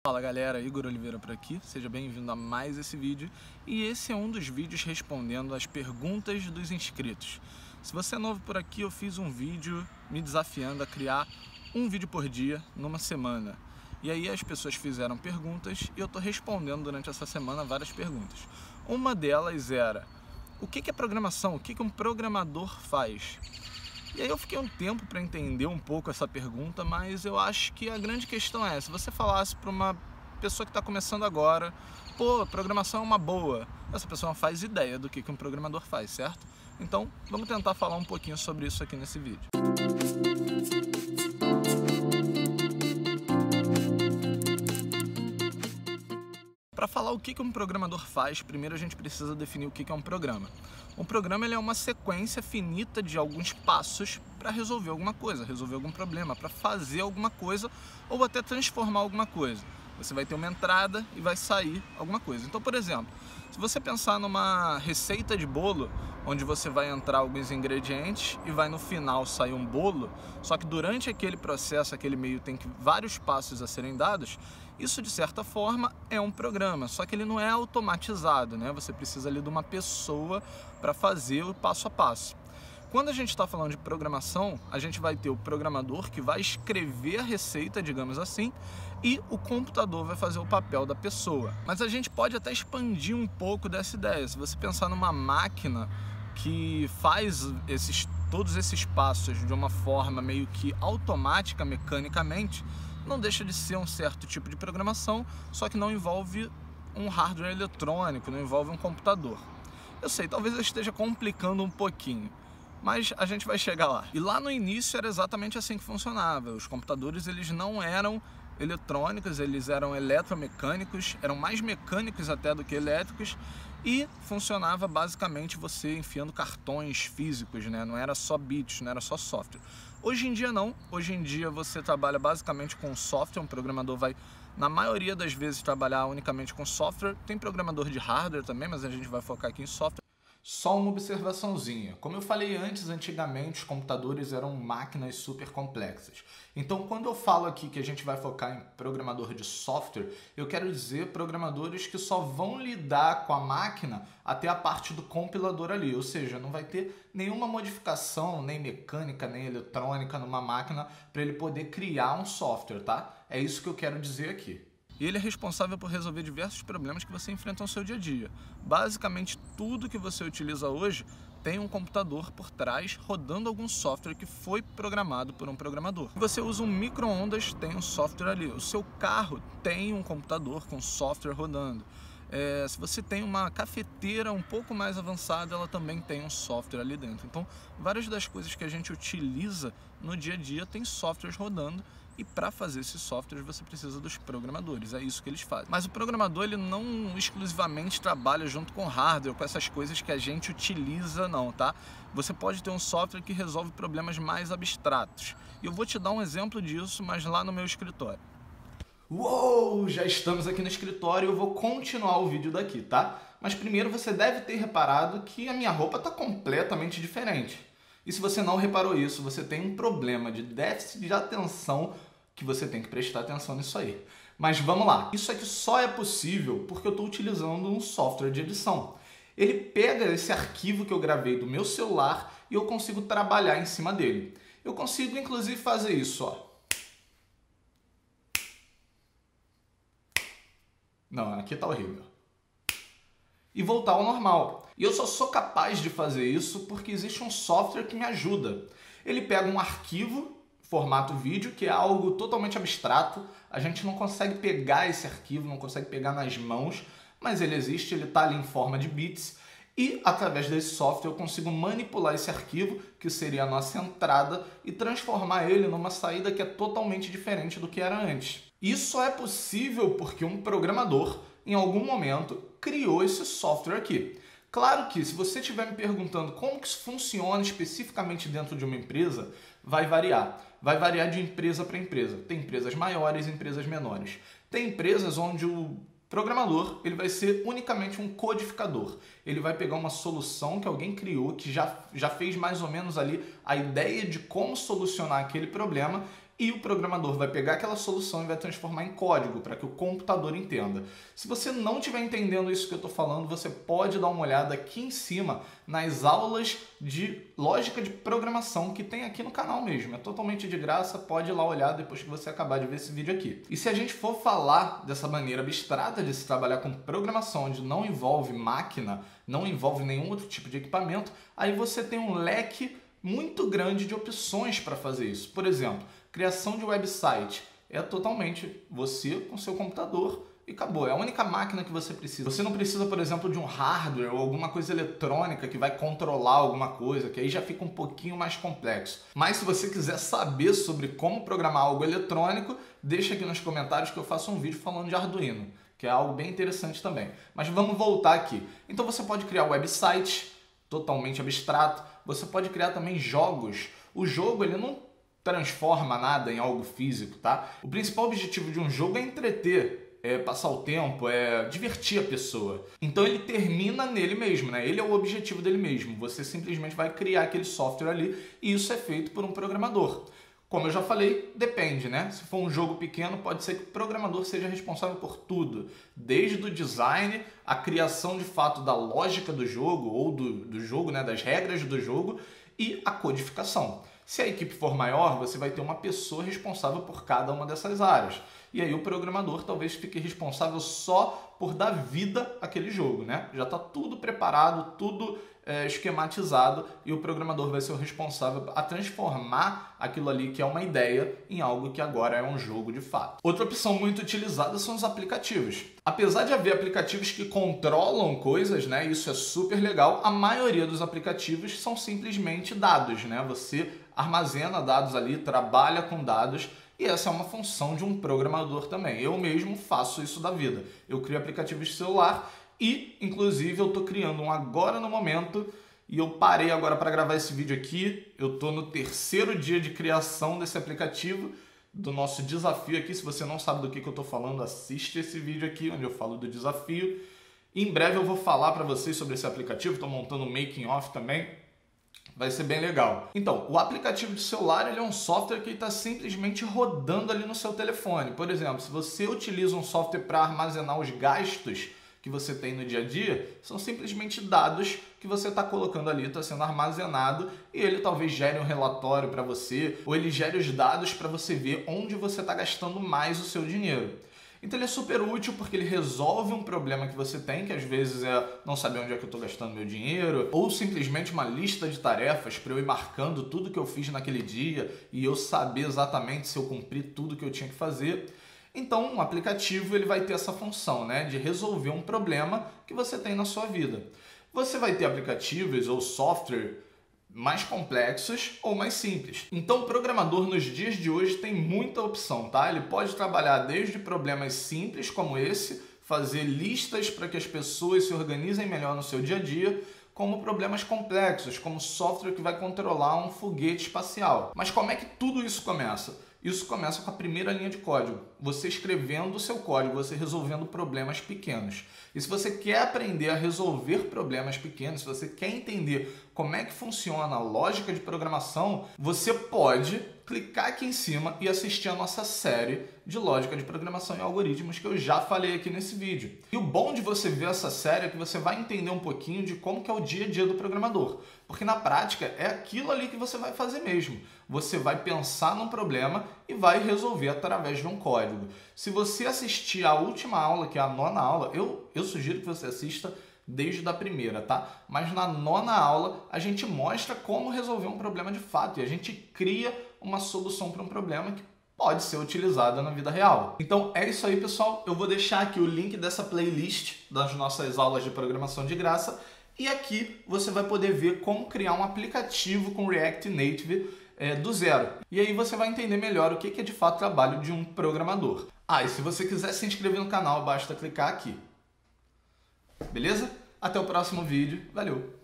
Fala galera, Igor Oliveira por aqui, seja bem-vindo a mais esse vídeo e esse é um dos vídeos respondendo as perguntas dos inscritos. Se você é novo por aqui, eu fiz um vídeo me desafiando a criar um vídeo por dia numa semana. E aí as pessoas fizeram perguntas e eu estou respondendo durante essa semana várias perguntas. Uma delas era, o que é programação? O que um programador faz? E aí eu fiquei um tempo para entender um pouco essa pergunta, mas eu acho que a grande questão é, se você falasse para uma pessoa que está começando agora, pô, programação é uma boa, essa pessoa não faz ideia do que um programador faz, certo? Então, vamos tentar falar um pouquinho sobre isso aqui nesse vídeo. Para falar o que um programador faz, primeiro a gente precisa definir o que é um programa. Um programa ele é uma sequência finita de alguns passos para resolver alguma coisa, resolver algum problema, para fazer alguma coisa ou até transformar alguma coisa. Você vai ter uma entrada e vai sair alguma coisa. Então, por exemplo, se você pensar numa receita de bolo, onde você vai entrar alguns ingredientes e vai no final sair um bolo, só que durante aquele processo, aquele meio, tem vários passos a serem dados, isso de certa forma é um programa, só que ele não é automatizado, né? Você precisa ali de uma pessoa para fazer o passo a passo. Quando a gente está falando de programação, a gente vai ter o programador que vai escrever a receita, digamos assim, e o computador vai fazer o papel da pessoa. Mas a gente pode até expandir um pouco dessa ideia. Se você pensar numa máquina que faz todos esses passos de uma forma meio que automática, mecanicamente, não deixa de ser um certo tipo de programação, só que não envolve um hardware eletrônico, não envolve um computador. Eu sei, talvez eu esteja complicando um pouquinho, mas a gente vai chegar lá. E lá no início era exatamente assim que funcionava. Os computadores eles não eram eletrônicos, eles eram eletromecânicos, eram mais mecânicos até do que elétricos, e funcionava basicamente você enfiando cartões físicos, né? Não era só bits, não era só software. Hoje em dia não, hoje em dia você trabalha basicamente com software, um programador vai, na maioria das vezes, trabalhar unicamente com software, tem programador de hardware também, mas a gente vai focar aqui em software. Só uma observaçãozinha. Como eu falei antes, antigamente os computadores eram máquinas super complexas. Então, quando eu falo aqui que a gente vai focar em programador de software, eu quero dizer programadores que só vão lidar com a máquina até a parte do compilador ali. Ou seja, não vai ter nenhuma modificação, nem mecânica, nem eletrônica numa máquina para ele poder criar um software, tá? É isso que eu quero dizer aqui. E ele é responsável por resolver diversos problemas que você enfrenta no seu dia a dia. Basicamente, tudo que você utiliza hoje tem um computador por trás rodando algum software que foi programado por um programador. Se você usa um micro-ondas, tem um software ali. O seu carro tem um computador com software rodando. Se você tem uma cafeteira um pouco mais avançada, ela também tem um software ali dentro. Então, várias das coisas que a gente utiliza no dia a dia tem softwares rodando. E para fazer esses softwares você precisa dos programadores, é isso que eles fazem. Mas o programador ele não exclusivamente trabalha junto com hardware, com essas coisas que a gente utiliza não, tá? Você pode ter um software que resolve problemas mais abstratos. E eu vou te dar um exemplo disso, mas lá no meu escritório. Uou, já estamos aqui no escritório e eu vou continuar o vídeo daqui, tá? Mas primeiro você deve ter reparado que a minha roupa está completamente diferente. E se você não reparou isso, você tem um problema de déficit de atenção que você tem que prestar atenção nisso aí. Mas vamos lá. Isso aqui só é possível porque eu estou utilizando um software de edição. Ele pega esse arquivo que eu gravei do meu celular e eu consigo trabalhar em cima dele. Eu consigo, inclusive, fazer isso, ó. Não, aqui tá horrível. E voltar ao normal. E eu só sou capaz de fazer isso porque existe um software que me ajuda. Ele pega um arquivo, formato vídeo, que é algo totalmente abstrato. A gente não consegue pegar esse arquivo, não consegue pegar nas mãos, mas ele existe, ele está ali em forma de bits. E através desse software eu consigo manipular esse arquivo, que seria a nossa entrada, e transformar ele numa saída que é totalmente diferente do que era antes. Isso é possível porque um programador, em algum momento, criou esse software aqui. Claro que se você estiver me perguntando como que isso funciona especificamente dentro de uma empresa, vai variar. Vai variar de empresa para empresa. Tem empresas maiores e empresas menores. Tem empresas onde o programador ele vai ser unicamente um codificador. Ele vai pegar uma solução que alguém criou, que já fez mais ou menos ali a ideia de como solucionar aquele problema e o programador vai pegar aquela solução e vai transformar em código para que o computador entenda. Se você não estiver entendendo isso que eu estou falando, você pode dar uma olhada aqui em cima nas aulas de lógica de programação que tem aqui no canal mesmo. É totalmente de graça, pode ir lá olhar depois que você acabar de ver esse vídeo aqui. E se a gente for falar dessa maneira abstrata de se trabalhar com programação, onde não envolve máquina, não envolve nenhum outro tipo de equipamento, aí você tem um leque muito grande de opções para fazer isso. Por exemplo, criação de website é totalmente você com seu computador e acabou. É a única máquina que você precisa. Você não precisa, por exemplo, de um hardware ou alguma coisa eletrônica que vai controlar alguma coisa, que aí já fica um pouquinho mais complexo. Mas se você quiser saber sobre como programar algo eletrônico, deixa aqui nos comentários que eu faço um vídeo falando de Arduino, que é algo bem interessante também. Mas vamos voltar aqui. Então você pode criar website totalmente abstrato. Você pode criar também jogos. O jogo ele não transforma nada em algo físico, tá? O principal objetivo de um jogo é entreter, é passar o tempo, é divertir a pessoa. Então ele termina nele mesmo, né? Ele é o objetivo dele mesmo. Você simplesmente vai criar aquele software ali e isso é feito por um programador. Como eu já falei, depende, né? Se for um jogo pequeno, pode ser que o programador seja responsável por tudo. Desde o design, a criação de fato da lógica do jogo, ou do jogo, né? Das regras do jogo, e a codificação. Se a equipe for maior, você vai ter uma pessoa responsável por cada uma dessas áreas. E aí o programador talvez fique responsável só por dar vida àquele jogo, né? Já está tudo preparado, tudo esquematizado e o programador vai ser o responsável a transformar aquilo ali que é uma ideia em algo que agora é um jogo de fato. Outra opção muito utilizada são os aplicativos. Apesar de haver aplicativos que controlam coisas, né, isso é super legal, a maioria dos aplicativos são simplesmente dados, né? Você armazena dados ali, trabalha com dados e essa é uma função de um programador também. Eu mesmo faço isso da vida. Eu crio aplicativos de celular e, inclusive, eu estou criando um agora no momento e eu parei agora para gravar esse vídeo aqui. Eu estou no 3º dia de criação desse aplicativo, do nosso desafio aqui. Se você não sabe do que eu estou falando, assiste esse vídeo aqui, onde eu falo do desafio. Em breve eu vou falar para vocês sobre esse aplicativo, estou montando um making of também. Vai ser bem legal. Então, o aplicativo de celular ele é um software que está simplesmente rodando ali no seu telefone. Por exemplo, se você utiliza um software para armazenar os gastos que você tem no dia a dia, são simplesmente dados que você está colocando ali, está sendo armazenado e ele talvez gere um relatório para você ou ele gere os dados para você ver onde você está gastando mais o seu dinheiro. Então ele é super útil porque ele resolve um problema que você tem, que às vezes é não saber onde é que eu estou gastando meu dinheiro, ou simplesmente uma lista de tarefas para eu ir marcando tudo que eu fiz naquele dia e eu saber exatamente se eu cumpri tudo que eu tinha que fazer. Então, um aplicativo ele vai ter essa função, né, de resolver um problema que você tem na sua vida. Você vai ter aplicativos ou software mais complexos ou mais simples. Então, o programador nos dias de hoje tem muita opção, tá? Ele pode trabalhar desde problemas simples como esse, fazer listas para que as pessoas se organizem melhor no seu dia a dia, como problemas complexos, como software que vai controlar um foguete espacial. Mas como é que tudo isso começa? Isso começa com a primeira linha de código. Você escrevendo o seu código, você resolvendo problemas pequenos. E se você quer aprender a resolver problemas pequenos, se você quer entender como é que funciona a lógica de programação, você pode clicar aqui em cima e assistir a nossa série de lógica de programação e algoritmos que eu já falei aqui nesse vídeo. E o bom de você ver essa série é que você vai entender um pouquinho de como que é o dia a dia do programador. Porque na prática é aquilo ali que você vai fazer mesmo. Você vai pensar num problema e vai resolver através de um código. Se você assistir a última aula, que é a 9ª aula, eu sugiro que você assista desde a primeira, tá? Mas na 9ª aula a gente mostra como resolver um problema de fato e a gente cria uma solução para um problema que pode ser utilizada na vida real. Então é isso aí, pessoal. Eu vou deixar aqui o link dessa playlist das nossas aulas de programação de graça e aqui você vai poder ver como criar um aplicativo com React Native do zero. E aí você vai entender melhor o que é de fato o trabalho de um programador. E se você quiser se inscrever no canal, basta clicar aqui. Beleza? Até o próximo vídeo. Valeu!